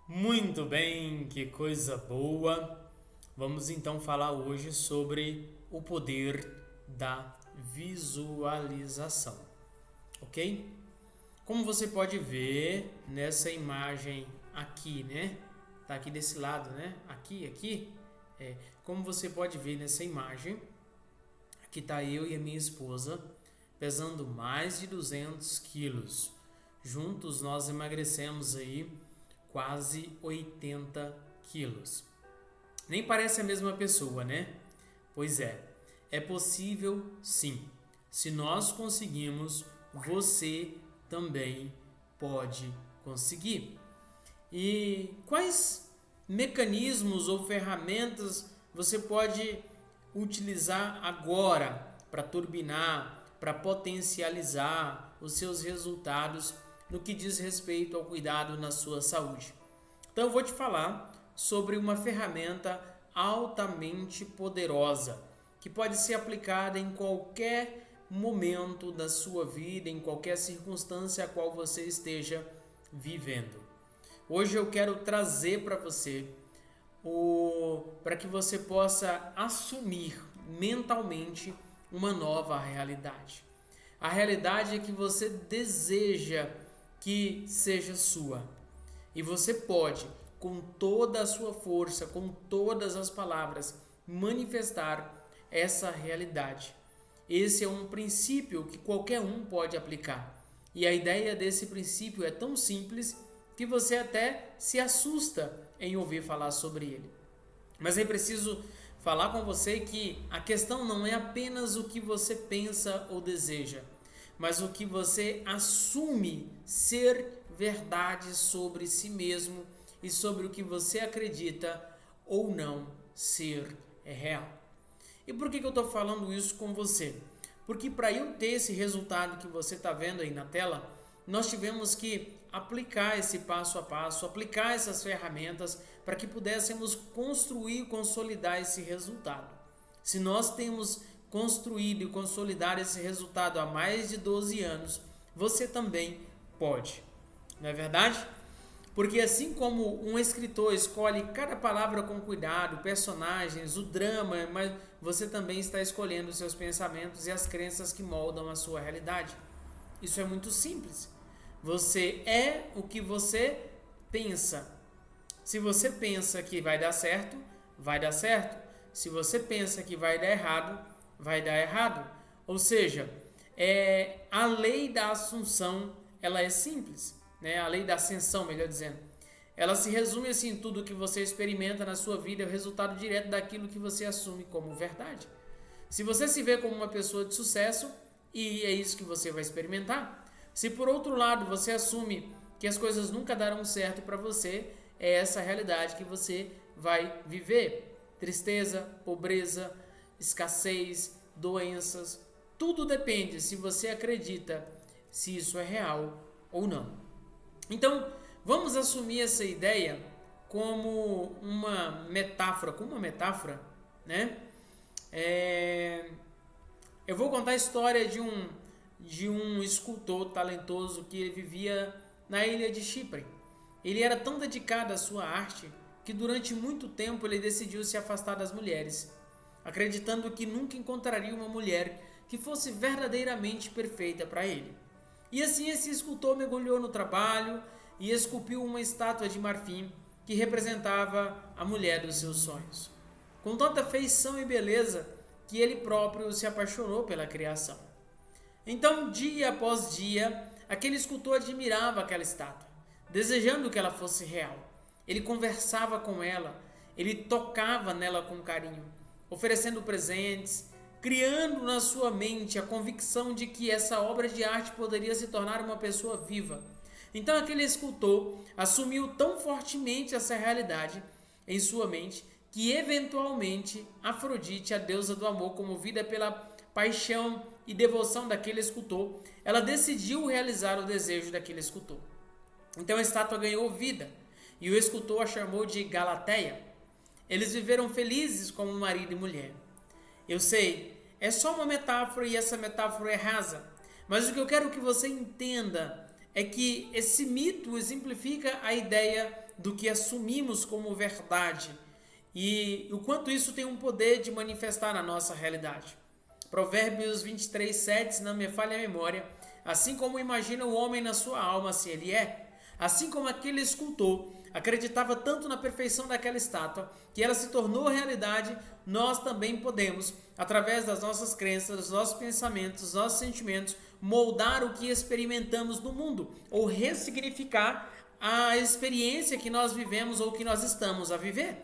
Muito bem, que coisa boa! Vamos então falar hoje sobre o poder da visualização, ok? Como você pode ver nessa imagem aqui, né? Tá aqui desse lado, né? Aqui. Como você pode ver nessa imagem, aqui tá eu e a minha esposa pesando mais de 200 quilos. Juntos nós emagrecemos aí quase 80 quilos. Nem parece a mesma pessoa, né? Pois é possível sim. Se nós conseguimos, você também pode conseguir. E quais mecanismos ou ferramentas você pode utilizar agora para turbinar, para potencializar os seus resultados no que diz respeito ao cuidado na sua saúde? Então eu vou te falar sobre uma ferramenta altamente poderosa que pode ser aplicada em qualquer momento da sua vida, em qualquer circunstância a qual você esteja vivendo. Hoje eu quero trazer para você para que você possa assumir mentalmente uma nova realidade. A realidade é que você deseja que seja sua. E você pode, com toda a sua força, com todas as palavras, manifestar essa realidade. Esse é um princípio que qualquer um pode aplicar. E a ideia desse princípio é tão simples que você até se assusta em ouvir falar sobre ele. Mas é preciso falar com você que a questão não é apenas o que você pensa ou deseja, mas o que você assume ser verdade sobre si mesmo e sobre o que você acredita ou não ser real. E por que eu estou falando isso com você? Porque para eu ter esse resultado que você está vendo aí na tela, nós tivemos que aplicar esse passo a passo, aplicar essas ferramentas para que pudéssemos construir e consolidar esse resultado. Se nós temos construído e consolidado esse resultado há mais de 12 anos, você também pode. Não é verdade? Porque assim como um escritor escolhe cada palavra com cuidado, personagens, o drama, mas você também está escolhendo os seus pensamentos e as crenças que moldam a sua realidade. Isso é muito simples. Você é o que você pensa. Se você pensa que vai dar certo, vai dar certo. Se você pensa que vai dar errado, vai dar errado. Ou seja, a lei da assunção, ela é simples, né? A lei da ascensão, melhor dizendo. Ela se resume assim: tudo que você experimenta na sua vida é o resultado direto daquilo que você assume como verdade. Se você se vê como uma pessoa de sucesso, e é isso que você vai experimentar. Se por outro lado você assume que as coisas nunca darão certo para você, é essa realidade que você vai viver. Tristeza, pobreza, escassez, doenças, tudo depende se você acredita se isso é real ou não. Então, vamos assumir essa ideia como uma metáfora, né? Eu vou contar a história de um escultor talentoso que ele vivia na ilha de Chipre. Ele era tão dedicado à sua arte que durante muito tempo ele decidiu se afastar das mulheres, acreditando que nunca encontraria uma mulher que fosse verdadeiramente perfeita para ele. E assim esse escultor mergulhou no trabalho e esculpiu uma estátua de marfim que representava a mulher dos seus sonhos, com tanta feição e beleza que ele próprio se apaixonou pela criação. Então, dia após dia, aquele escultor admirava aquela estátua, desejando que ela fosse real. Ele conversava com ela, ele tocava nela com carinho, oferecendo presentes, criando na sua mente a convicção de que essa obra de arte poderia se tornar uma pessoa viva. Então aquele escultor assumiu tão fortemente essa realidade em sua mente que eventualmente Afrodite, a deusa do amor, comovida pela paixão e devoção daquele escultor, ela decidiu realizar o desejo daquele escultor. Então a estátua ganhou vida e o escultor a chamou de Galateia. Eles viveram felizes como marido e mulher. Eu sei, é só uma metáfora e essa metáfora é rasa, mas o que eu quero que você entenda é que esse mito exemplifica a ideia do que assumimos como verdade e o quanto isso tem um poder de manifestar na nossa realidade. Provérbios 23:7, se não me falha a memória, assim como imagina o homem na sua alma, assim ele é. Assim como aquele escultor acreditava tanto na perfeição daquela estátua, que ela se tornou realidade, nós também podemos, através das nossas crenças, dos nossos pensamentos, dos nossos sentimentos, moldar o que experimentamos no mundo, ou ressignificar a experiência que nós vivemos ou que nós estamos a viver.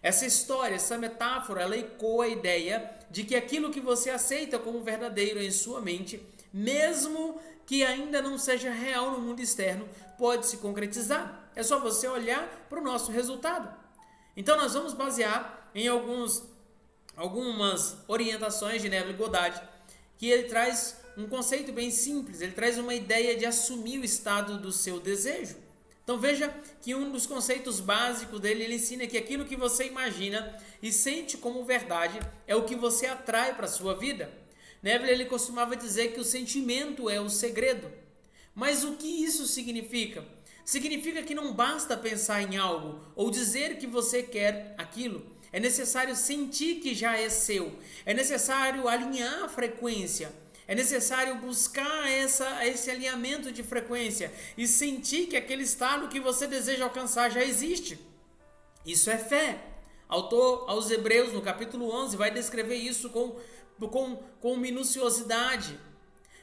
Essa história, essa metáfora, ela ecoa a ideia de que aquilo que você aceita como verdadeiro em sua mente, mesmo que ainda não seja real no mundo externo, pode se concretizar. É só você olhar para o nosso resultado. Então nós vamos basear em algumas orientações de Neville Goddard, que ele traz um conceito bem simples, ele traz uma ideia de assumir o estado do seu desejo. Então veja que um dos conceitos básicos dele, ele ensina que aquilo que você imagina e sente como verdade é o que você atrai para a sua vida. Neville, ele costumava dizer que o sentimento é o segredo. Mas o que isso significa? Significa que não basta pensar em algo ou dizer que você quer aquilo. É necessário sentir que já é seu. É necessário alinhar a frequência. É necessário buscar esse alinhamento de frequência e sentir que aquele estado que você deseja alcançar já existe. Isso é fé. Autor aos Hebreus, no capítulo 11, vai descrever isso com minuciosidade.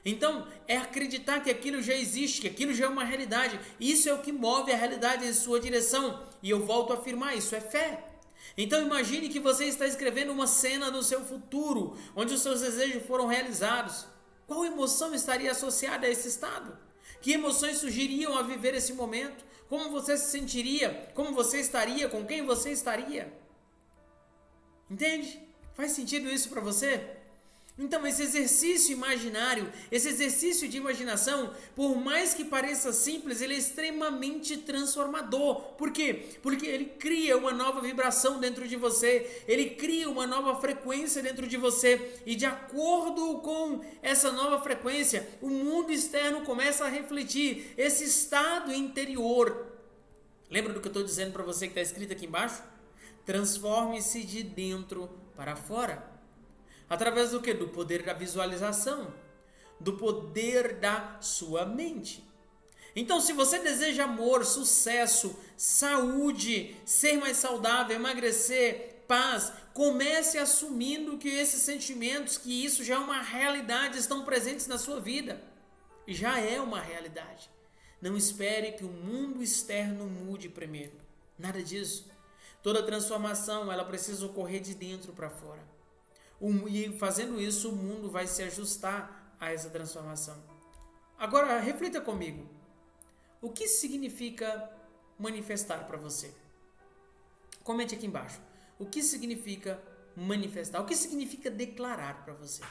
Então, é acreditar que aquilo já existe, que aquilo já é uma realidade. Isso é o que move a realidade em sua direção. E eu volto a afirmar, isso é fé. Então imagine que você está escrevendo uma cena do seu futuro, onde os seus desejos foram realizados. Qual emoção estaria associada a esse estado? Que emoções surgiriam a viver esse momento? Como você se sentiria? Como você estaria? Com quem você estaria? Entende? Faz sentido isso para você? Então esse exercício imaginário, esse exercício de imaginação, por mais que pareça simples, ele é extremamente transformador. Por quê? Porque ele cria uma nova vibração dentro de você, ele cria uma nova frequência dentro de você e de acordo com essa nova frequência, o mundo externo começa a refletir esse estado interior. Lembra do que eu estou dizendo para você que está escrito aqui embaixo? Transforme-se de dentro para fora. Através do quê? Do poder da visualização, do poder da sua mente. Então, se você deseja amor, sucesso, saúde, ser mais saudável, emagrecer, paz, comece assumindo que esses sentimentos, que isso já é uma realidade, estão presentes na sua vida. Já é uma realidade. Não espere que o mundo externo mude primeiro. Nada disso. Toda transformação, ela precisa ocorrer de dentro para fora. E fazendo isso, o mundo vai se ajustar a essa transformação. Agora, reflita comigo. O que significa manifestar para você? Comente aqui embaixo. O que significa manifestar? O que significa declarar para você?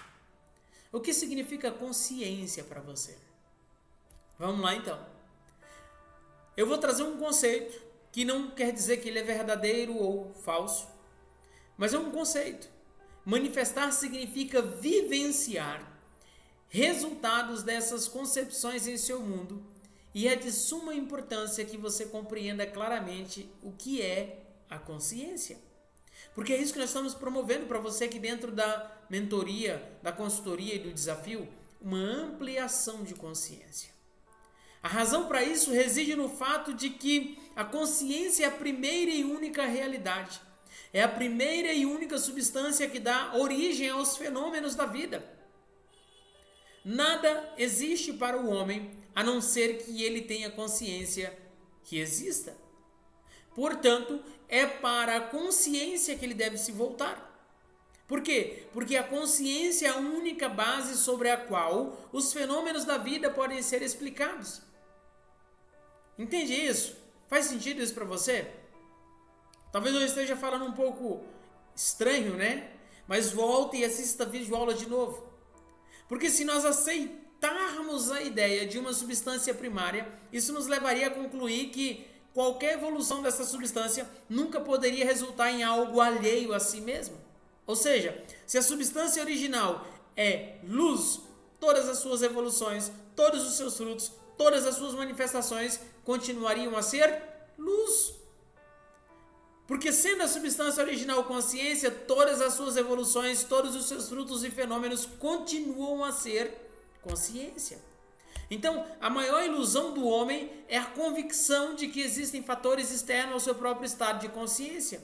O que significa consciência para você? Vamos lá então. Eu vou trazer um conceito que não quer dizer que ele é verdadeiro ou falso, mas é um conceito. Manifestar significa vivenciar resultados dessas concepções em seu mundo e é de suma importância que você compreenda claramente o que é a consciência. Porque é isso que nós estamos promovendo para você aqui dentro da mentoria, da consultoria e do desafio, uma ampliação de consciência. A razão para isso reside no fato de que a consciência é a primeira e única realidade. É a primeira e única substância que dá origem aos fenômenos da vida. Nada existe para o homem a não ser que ele tenha consciência que exista. Portanto, é para a consciência que ele deve se voltar. Por quê? Porque a consciência é a única base sobre a qual os fenômenos da vida podem ser explicados. Entende isso? Faz sentido isso para você? Talvez eu esteja falando um pouco estranho, né? Mas volte e assista a videoaula de novo. Porque se nós aceitarmos a ideia de uma substância primária, isso nos levaria a concluir que qualquer evolução dessa substância nunca poderia resultar em algo alheio a si mesmo. Ou seja, se a substância original é luz, todas as suas evoluções, todos os seus frutos, todas as suas manifestações continuariam a ser luz. Porque sendo a substância original consciência, todas as suas evoluções, todos os seus frutos e fenômenos continuam a ser consciência. Então, a maior ilusão do homem é a convicção de que existem fatores externos ao seu próprio estado de consciência.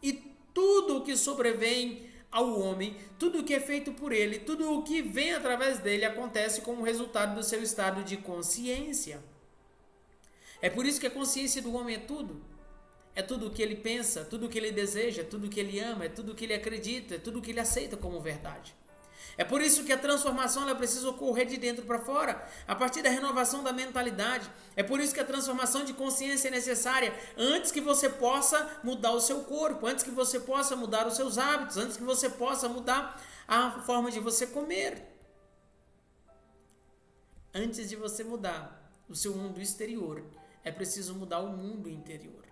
E tudo o que sobrevém ao homem, tudo o que é feito por ele, tudo o que vem através dele acontece como resultado do seu estado de consciência. É por isso que a consciência do homem é tudo. É tudo o que ele pensa, tudo o que ele deseja, tudo o que ele ama, é tudo o que ele acredita, é tudo o que ele aceita como verdade. É por isso que a transformação ela precisa ocorrer de dentro para fora, a partir da renovação da mentalidade. É por isso que a transformação de consciência é necessária antes que você possa mudar o seu corpo, antes que você possa mudar os seus hábitos, antes que você possa mudar a forma de você comer. Antes de você mudar o seu mundo exterior, é preciso mudar o mundo interior.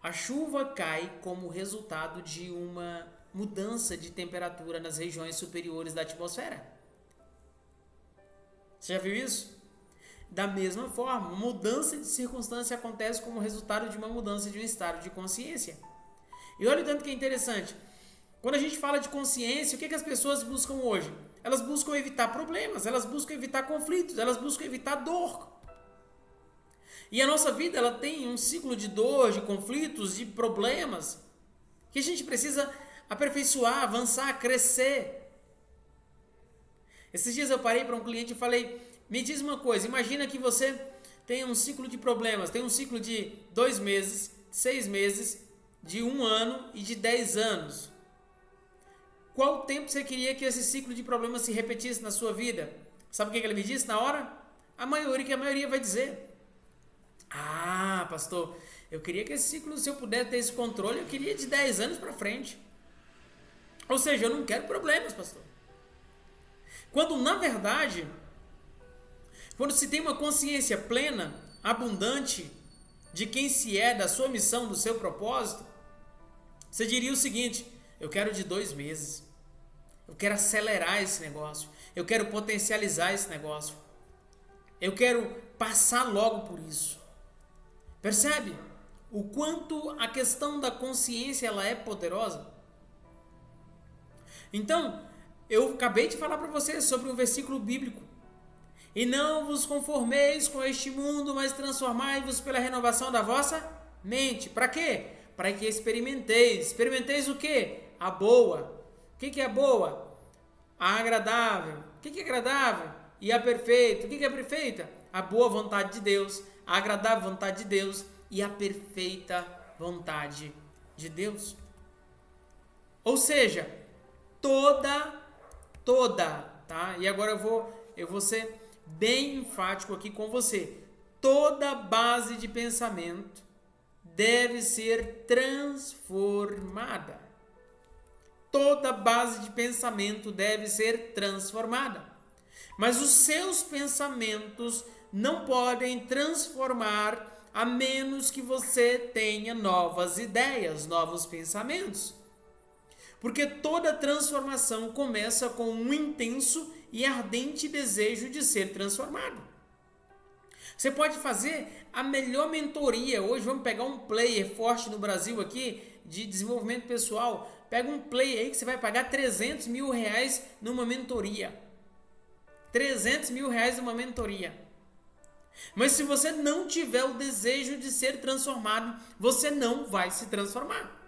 A chuva cai como resultado de uma mudança de temperatura nas regiões superiores da atmosfera. Você já viu isso? Da mesma forma, mudança de circunstância acontece como resultado de uma mudança de um estado de consciência. E olha o tanto que é interessante. Quando a gente fala de consciência, o que as pessoas buscam hoje? Elas buscam evitar problemas, elas buscam evitar conflitos, elas buscam evitar dor. E a nossa vida ela tem um ciclo de dor, de conflitos, de problemas, que a gente precisa aperfeiçoar, avançar, crescer. Esses dias eu parei para um cliente e falei, me diz uma coisa, imagina que você tem um ciclo de problemas, tem um ciclo de 2 meses, 6 meses, de 1 ano e de 10 anos. Qual tempo você queria que esse ciclo de problemas se repetisse na sua vida? Sabe o que ele me disse na hora? A maioria vai dizer. Ah, pastor, eu queria que esse ciclo, se eu puder ter esse controle, eu queria de 10 anos para frente. Ou seja, eu não quero problemas, pastor. Quando, na verdade, quando se tem uma consciência plena, abundante, de quem se é, da sua missão, do seu propósito, você diria o seguinte, eu quero de 2 meses. Eu quero acelerar esse negócio. Eu quero potencializar esse negócio. Eu quero passar logo por isso. Percebe o quanto a questão da consciência ela é poderosa? Então, eu acabei de falar para vocês sobre um versículo bíblico. E não vos conformeis com este mundo, mas transformai-vos pela renovação da vossa mente. Para quê? Para que experimenteis. Experimenteis o quê? A boa. O que é boa? A agradável. O que é agradável? E a perfeita. O que é perfeita? A boa vontade de Deus, a agradável vontade de Deus e a perfeita vontade de Deus. Ou seja, toda, tá? E agora eu vou ser bem enfático aqui com você. Toda base de pensamento deve ser transformada. Toda base de pensamento deve ser transformada. Mas os seus pensamentos não podem transformar a menos que você tenha novas ideias, novos pensamentos. Porque toda transformação começa com um intenso e ardente desejo de ser transformado. Você pode fazer a melhor mentoria. Hoje vamos pegar um player forte no Brasil aqui de desenvolvimento pessoal. Pega um player aí que você vai pagar 300 mil reais numa mentoria. 300 mil reais numa mentoria. Mas se você não tiver o desejo de ser transformado, você não vai se transformar.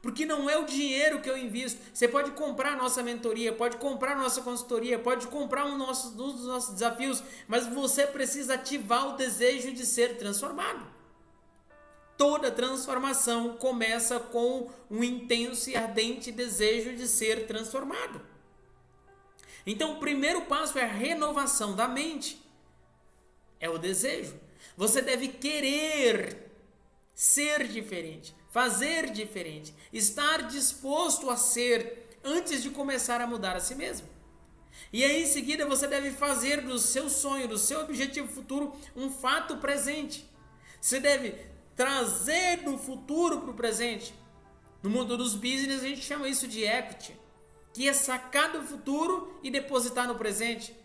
Porque não é o dinheiro que eu invisto. Você pode comprar a nossa mentoria, pode comprar a nossa consultoria, pode comprar um dos nossos desafios, mas você precisa ativar o desejo de ser transformado. Toda transformação começa com um intenso e ardente desejo de ser transformado. Então, o primeiro passo é a renovação da mente. É o desejo. Você deve querer ser diferente, fazer diferente, estar disposto a ser antes de começar a mudar a si mesmo. E aí, em seguida, você deve fazer do seu sonho, do seu objetivo futuro, um fato presente. Você deve trazer do futuro para o presente. No mundo dos business, a gente chama isso de equity, que é sacar do futuro e depositar no presente.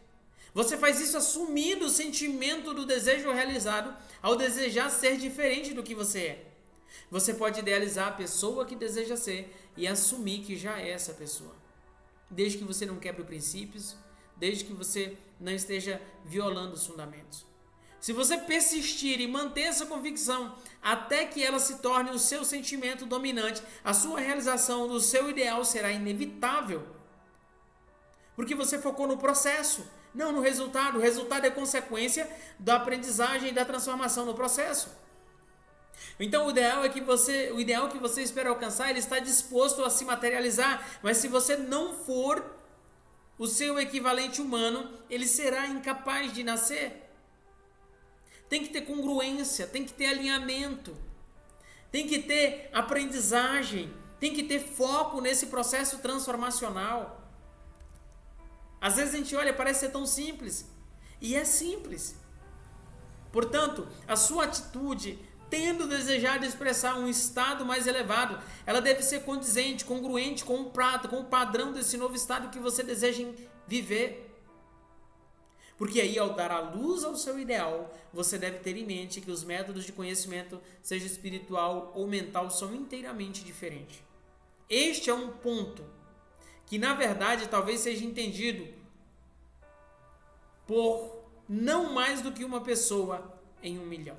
Você faz isso assumindo o sentimento do desejo realizado ao desejar ser diferente do que você é. Você pode idealizar a pessoa que deseja ser e assumir que já é essa pessoa. Desde que você não quebre princípios, desde que você não esteja violando os fundamentos. Se você persistir e manter essa convicção até que ela se torne o seu sentimento dominante, a sua realização do seu ideal será inevitável. Porque você focou no processo, não no resultado. O resultado é consequência da aprendizagem e da transformação no processo. Então o ideal que você espera alcançar, ele está disposto a se materializar, mas se você não for o seu equivalente humano, ele será incapaz de nascer. Tem que ter congruência, tem que ter alinhamento, tem que ter aprendizagem, tem que ter foco nesse processo transformacional. Às vezes a gente olha, parece ser tão simples, e é simples. Portanto, a sua atitude, tendo desejado expressar um estado mais elevado, ela deve ser condizente, congruente com o padrão desse novo estado que você deseja viver. Porque aí, ao dar a luz ao seu ideal, você deve ter em mente que os métodos de conhecimento, seja espiritual ou mental, são inteiramente diferentes. Este é um ponto que, na verdade, talvez seja entendido por não mais do que uma pessoa em 1 milhão.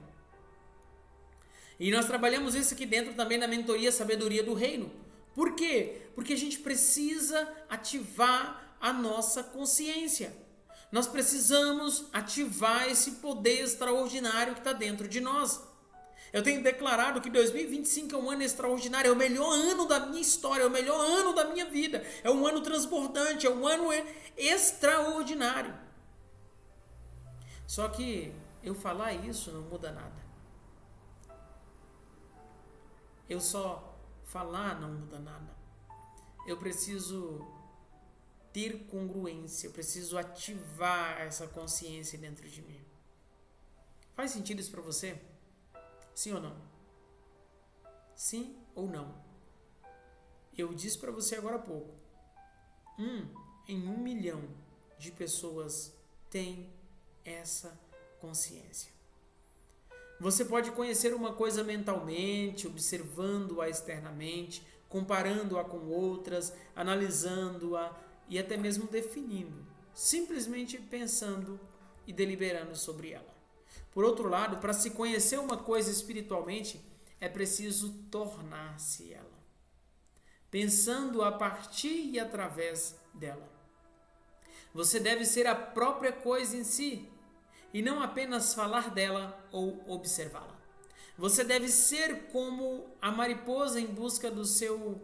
E nós trabalhamos isso aqui dentro também na mentoria Sabedoria do Reino. Por quê? Porque a gente precisa ativar a nossa consciência. Nós precisamos ativar esse poder extraordinário que está dentro de nós. Eu tenho declarado que 2025 é um ano extraordinário, é o melhor ano da minha história, é o melhor ano da minha vida, é um ano transbordante, é um ano extraordinário. Só que eu falar isso não muda nada. Eu só falar não muda nada. Eu preciso ter congruência, eu preciso ativar essa consciência dentro de mim. Faz sentido isso para você? Sim ou não? Sim ou não? Eu disse para você agora há pouco. Em 1 milhão de pessoas tem essa consciência. Você pode conhecer uma coisa mentalmente, observando-a externamente, comparando-a com outras, analisando-a e até mesmo definindo, simplesmente pensando e deliberando sobre ela. Por outro lado, para se conhecer uma coisa espiritualmente, é preciso tornar-se ela, pensando a partir e através dela. Você deve ser a própria coisa em si, e não apenas falar dela ou observá-la. Você deve ser como a mariposa em busca do seu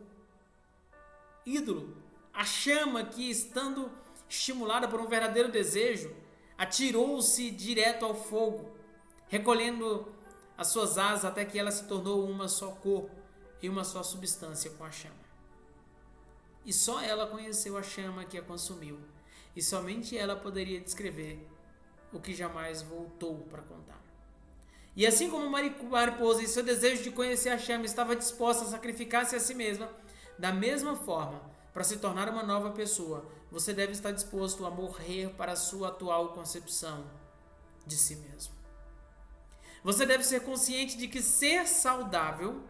ídolo, a chama que, estando estimulada por um verdadeiro desejo, atirou-se direto ao fogo, recolhendo as suas asas até que ela se tornou uma só cor e uma só substância com a chama. E só ela conheceu a chama que a consumiu, e somente ela poderia descrever o que jamais voltou para contar. E assim como mariposa, em seu desejo de conhecer a chama, estava disposta a sacrificar-se a si mesma, da mesma forma, para se tornar uma nova pessoa, você deve estar disposto a morrer para a sua atual concepção de si mesmo. Você deve ser consciente de que ser saudável,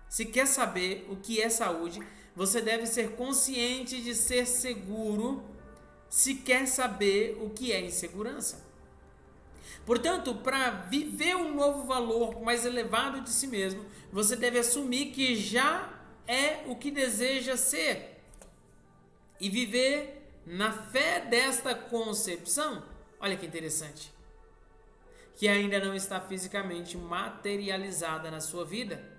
se quer saber o que é saúde, você deve ser consciente de ser seguro, se quer saber o que é insegurança. Portanto, para viver um novo valor mais elevado de si mesmo, você deve assumir que já é o que deseja ser e viver na fé desta concepção. Olha que interessante, que ainda não está fisicamente materializada na sua vida.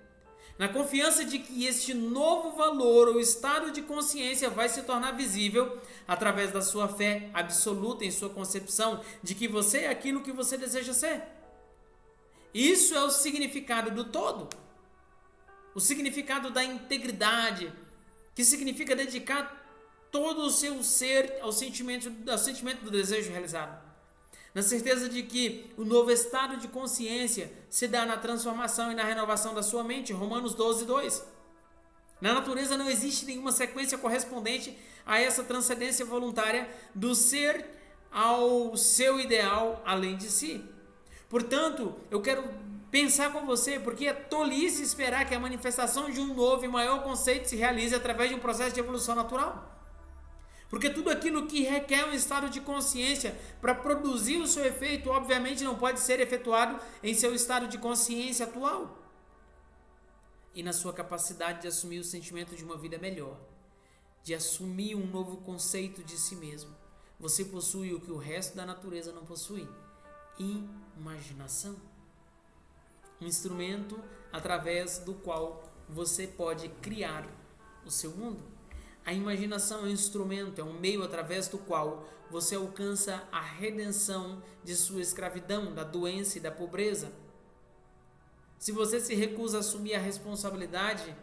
Na confiança de que este novo valor ou estado de consciência vai se tornar visível através da sua fé absoluta em sua concepção de que você é aquilo que você deseja ser. Isso é o significado do todo. O significado da integridade, que significa dedicar todo o seu ser ao sentimento do desejo realizado. Na certeza de que o novo estado de consciência se dá na transformação e na renovação da sua mente, Romanos 12:2. Na natureza não existe nenhuma sequência correspondente a essa transcendência voluntária do ser ao seu ideal além de si. Portanto, eu quero pensar com você, porque é tolice esperar que a manifestação de um novo e maior conceito se realize através de um processo de evolução natural. Porque tudo aquilo que requer um estado de consciência para produzir o seu efeito, obviamente não pode ser efetuado em seu estado de consciência atual e na sua capacidade de assumir o sentimento de uma vida melhor, de assumir um novo conceito de si mesmo. Você possui o que o resto da natureza não possui: imaginação. Um instrumento através do qual você pode criar o seu mundo. A imaginação é um instrumento, é um meio através do qual você alcança a redenção de sua escravidão, da doença e da pobreza. Se você se recusa a assumir a responsabilidade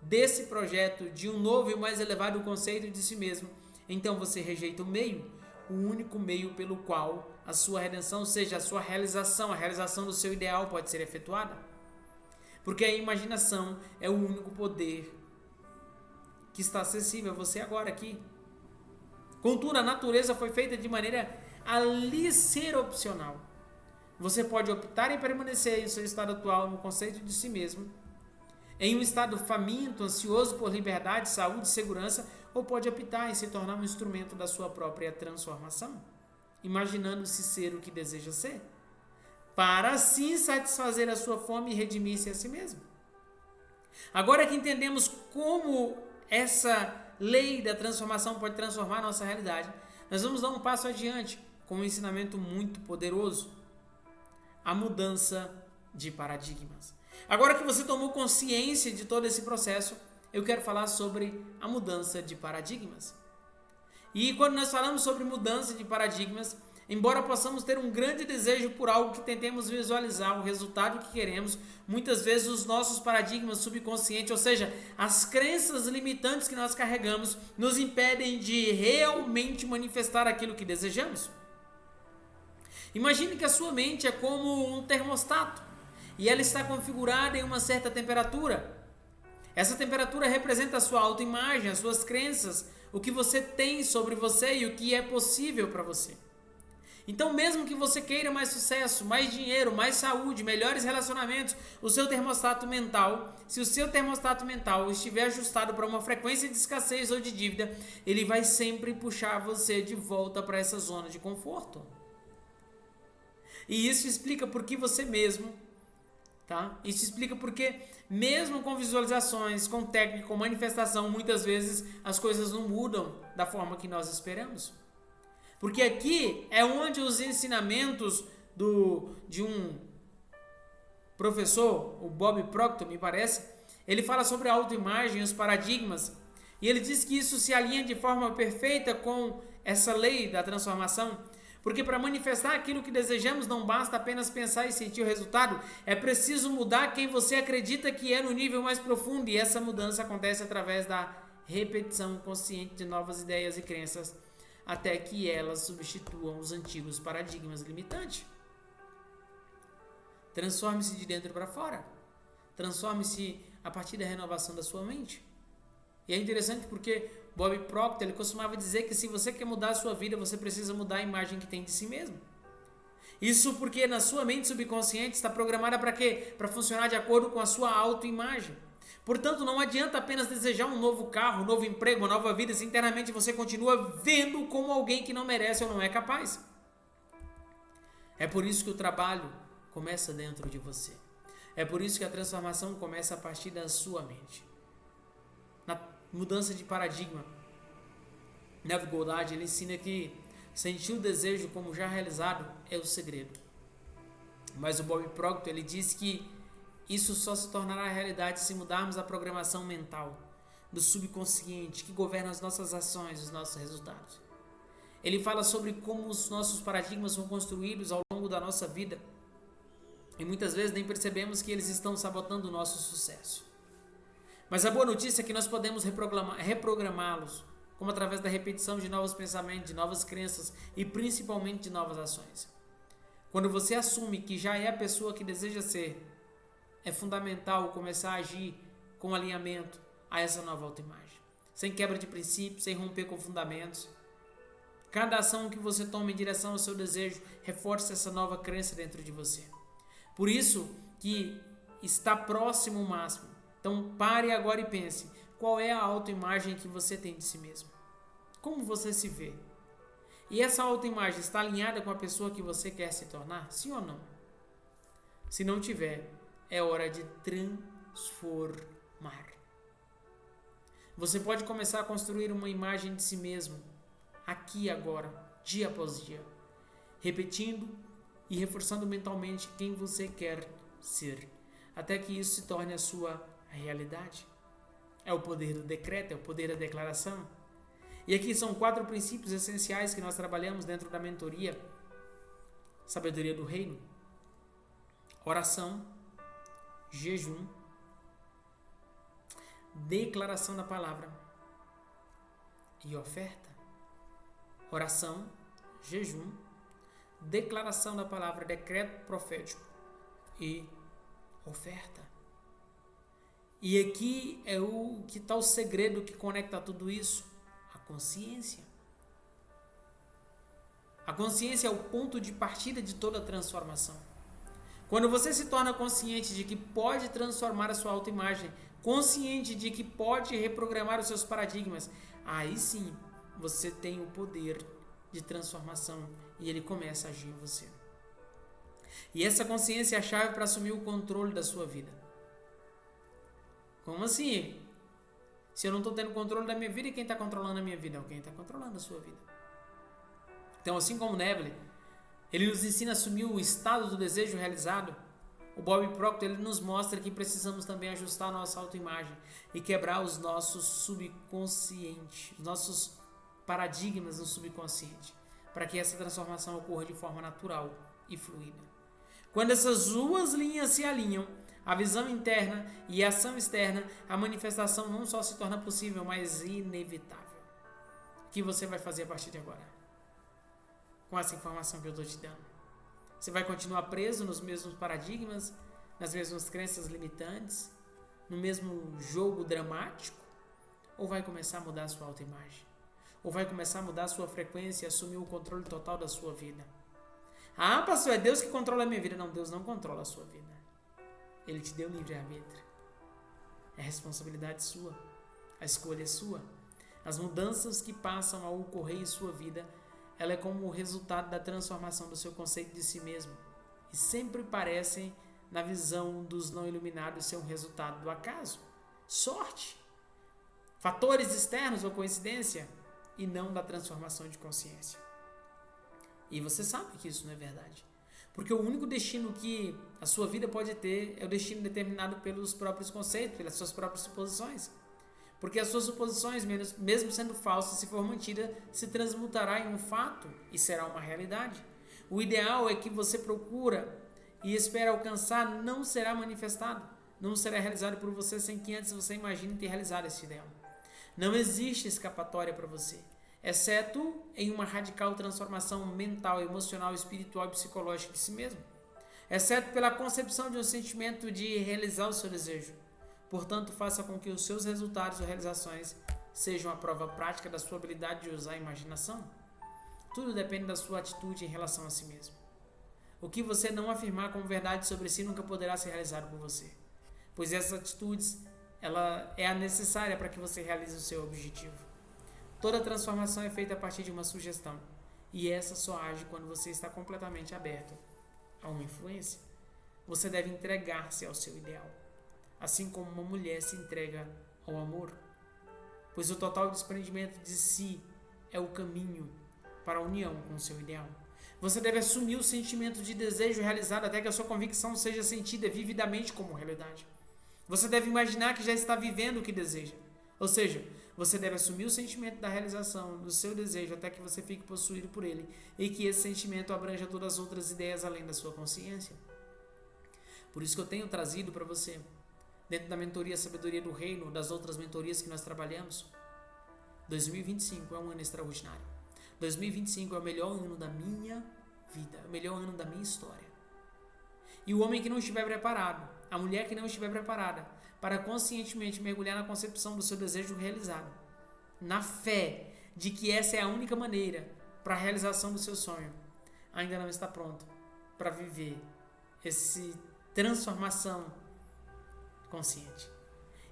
desse projeto de um novo e mais elevado conceito de si mesmo, então você rejeita o meio, o único meio pelo qual a sua redenção, ou seja, a sua realização, a realização do seu ideal pode ser efetuada. Porque a imaginação é o único poder que está acessível a você agora aqui. Contudo, a natureza foi feita de maneira a lhe ser opcional. Você pode optar em permanecer em seu estado atual no conceito de si mesmo, em um estado faminto, ansioso por liberdade, saúde e segurança, ou pode optar em se tornar um instrumento da sua própria transformação, imaginando-se ser o que deseja ser, para assim satisfazer a sua fome e redimir-se a si mesmo. Agora que entendemos como essa lei da transformação pode transformar a nossa realidade, nós vamos dar um passo adiante com um ensinamento muito poderoso: a mudança de paradigmas. Agora que você tomou consciência de todo esse processo, eu quero falar sobre a mudança de paradigmas. E quando nós falamos sobre mudança de paradigmas, embora possamos ter um grande desejo por algo que tentemos visualizar o resultado que queremos, muitas vezes os nossos paradigmas subconscientes, ou seja, as crenças limitantes que nós carregamos, nos impedem de realmente manifestar aquilo que desejamos. Imagine que a sua mente é como um termostato e ela está configurada em uma certa temperatura. Essa temperatura representa a sua autoimagem, as suas crenças, o que você tem sobre você e o que é possível para você. Então, mesmo que você queira mais sucesso, mais dinheiro, mais saúde, melhores relacionamentos, o seu termostato mental, se o seu termostato mental estiver ajustado para uma frequência de escassez ou de dívida, ele vai sempre puxar você de volta para essa zona de conforto. E isso explica por que você mesmo, tá? Isso explica porque, mesmo com visualizações, com técnica, com manifestação, muitas vezes as coisas não mudam da forma que nós esperamos. Porque aqui é onde os ensinamentos de um professor, o Bob Proctor, me parece, ele fala sobre a autoimagem, os paradigmas, e ele diz que isso se alinha de forma perfeita com essa lei da transformação. Porque para manifestar aquilo que desejamos não basta apenas pensar e sentir o resultado, é preciso mudar quem você acredita que é no nível mais profundo, e essa mudança acontece através da repetição consciente de novas ideias e crenças, até que elas substituam os antigos paradigmas limitantes. Transforme-se de dentro para fora. Transforme-se a partir da renovação da sua mente. E é interessante porque Bob Proctor, ele costumava dizer que se você quer mudar a sua vida, você precisa mudar a imagem que tem de si mesmo. Isso porque na sua mente subconsciente está programada para quê? Para funcionar de acordo com a sua autoimagem. Portanto, não adianta apenas desejar um novo carro, um novo emprego, uma nova vida, se internamente você continua vendo como alguém que não merece ou não é capaz. É por isso que o trabalho começa dentro de você. É por isso que a transformação começa a partir da sua mente. Na mudança de paradigma, Neville Goddard, ele ensina que sentir o desejo como já realizado é o segredo. Mas o Bob Proctor, ele diz que isso só se tornará realidade se mudarmos a programação mental do subconsciente que governa as nossas ações, os nossos resultados. Ele fala sobre como os nossos paradigmas são construídos ao longo da nossa vida e muitas vezes nem percebemos que eles estão sabotando o nosso sucesso. Mas a boa notícia é que nós podemos reprogramá-los, como através da repetição de novos pensamentos, de novas crenças e principalmente de novas ações. Quando você assume que já é a pessoa que deseja ser, é fundamental começar a agir com alinhamento a essa nova autoimagem, sem quebra de princípios, sem romper com fundamentos. Cada ação que você toma em direção ao seu desejo reforça essa nova crença dentro de você. Por isso que está próximo o máximo. Então pare agora e pense, qual é a autoimagem que você tem de si mesmo? Como você se vê? E essa autoimagem está alinhada com a pessoa que você quer se tornar? Sim ou não? Se não tiver, é hora de transformar. Você pode começar a construir uma imagem de si mesmo, aqui e agora, dia após dia, repetindo e reforçando mentalmente quem você quer ser, até que isso se torne a sua realidade. É o poder do decreto, é o poder da declaração. E aqui são 4 princípios essenciais que nós trabalhamos dentro da mentoria Sabedoria do Reino: oração, jejum, declaração da palavra e oferta. Oração, jejum, declaração da palavra, decreto profético e oferta. E aqui é o que está o segredo que conecta tudo isso: a consciência. A consciência é o ponto de partida de toda transformação. Quando você se torna consciente de que pode transformar a sua autoimagem, consciente de que pode reprogramar os seus paradigmas, aí sim você tem o poder de transformação e ele começa a agir em você. E essa consciência é a chave para assumir o controle da sua vida. Como assim? Se eu não estou tendo controle da minha vida, quem está controlando a minha vida? É quem está controlando a sua vida. Então, assim como Neville, ele nos ensina a assumir o estado do desejo realizado, o Bob Proctor ele nos mostra que precisamos também ajustar a nossa autoimagem e quebrar os nossos subconscientes, os nossos paradigmas no subconsciente, para que essa transformação ocorra de forma natural e fluida. Quando essas duas linhas se alinham, a visão interna e a ação externa, a manifestação não só se torna possível, mas inevitável. O que você vai fazer a partir de agora? Com essa informação que eu estou te dando. Você vai continuar preso nos mesmos paradigmas, nas mesmas crenças limitantes, no mesmo jogo dramático? Ou vai começar a mudar a sua autoimagem? Ou vai começar a mudar a sua frequência e assumir o controle total da sua vida? Ah, pastor, é Deus que controla a minha vida. Não, Deus não controla a sua vida. Ele te deu livre-arbítrio. É responsabilidade sua. A escolha é sua. As mudanças que passam a ocorrer em sua vida, ela é como o resultado da transformação do seu conceito de si mesmo. E sempre parecem, na visão dos não iluminados, ser um resultado do acaso, sorte, fatores externos ou coincidência, e não da transformação de consciência. E você sabe que isso não é verdade. Porque o único destino que a sua vida pode ter é o destino determinado pelos próprios conceitos, pelas suas próprias suposições. Porque as suas suposições, mesmo sendo falsas, se for mantida, se transmutará em um fato e será uma realidade. O ideal é que você procura e espera alcançar não será manifestado, não será realizado por você sem que antes você imagine ter realizado esse ideal. Não existe escapatória para você, exceto em uma radical transformação mental, emocional, espiritual e psicológica de si mesmo, exceto pela concepção de um sentimento de realizar o seu desejo. Portanto, faça com que os seus resultados ou realizações sejam a prova prática da sua habilidade de usar a imaginação. Tudo depende da sua atitude em relação a si mesmo. O que você não afirmar como verdade sobre si nunca poderá ser realizado por você, pois essas atitudes ela é a necessária para que você realize o seu objetivo. Toda transformação é feita a partir de uma sugestão, e essa só age quando você está completamente aberto a uma influência. Você deve entregar-se ao seu ideal, assim como uma mulher se entrega ao amor, pois o total desprendimento de si é o caminho para a união com o seu ideal. Você deve assumir o sentimento de desejo realizado até que a sua convicção seja sentida vividamente como realidade. Você deve imaginar que já está vivendo o que deseja. Ou seja, você deve assumir o sentimento da realização do seu desejo até que você fique possuído por ele e que esse sentimento abranja todas as outras ideias além da sua consciência. Por isso que eu tenho trazido para você, dentro da mentoria Sabedoria do Reino, das outras mentorias que nós trabalhamos, 2025 é um ano extraordinário. 2025 é o melhor ano da minha vida, o melhor ano da minha história. E o homem que não estiver preparado, a mulher que não estiver preparada para conscientemente mergulhar na concepção do seu desejo realizado, na fé de que essa é a única maneira para a realização do seu sonho, ainda não está pronto para viver essa transformação consciente.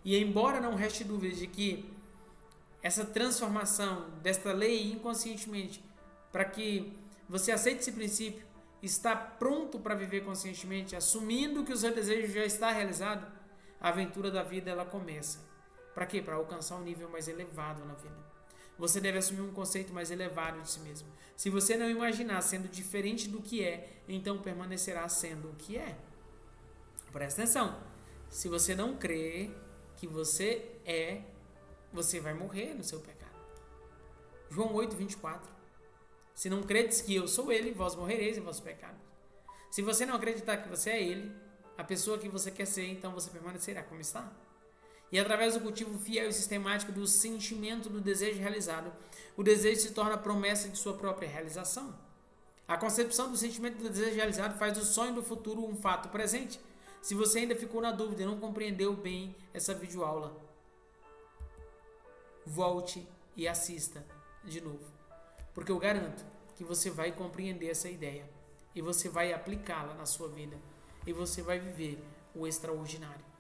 E embora não reste dúvida de que essa transformação desta lei inconscientemente, para que você aceite esse princípio, está pronto para viver conscientemente, assumindo que o seu desejo já está realizado, a aventura da vida ela começa. Para quê? Para alcançar um nível mais elevado na vida. Você deve assumir um conceito mais elevado de si mesmo. Se você não imaginar sendo diferente do que é, então permanecerá sendo o que é. Presta atenção. Se você não crê que você é, você vai morrer no seu pecado. João 8:24. Se não credes que eu sou ele, vós morrereis em vossos pecados. Se você não acreditar que você é ele, a pessoa que você quer ser, então você permanecerá como está. E através do cultivo fiel e sistemático do sentimento do desejo realizado, o desejo se torna promessa de sua própria realização. A concepção do sentimento do desejo realizado faz do sonho do futuro um fato presente. Se você ainda ficou na dúvida e não compreendeu bem essa videoaula, volte e assista de novo. Porque eu garanto que você vai compreender essa ideia e você vai aplicá-la na sua vida e você vai viver o extraordinário.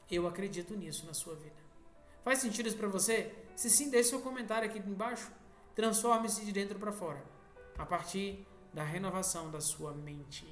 Eu acredito nisso na sua vida. Faz sentido isso para você? Se sim, deixe seu comentário aqui embaixo. Transforme-se de dentro para fora, a partir da renovação da sua mente.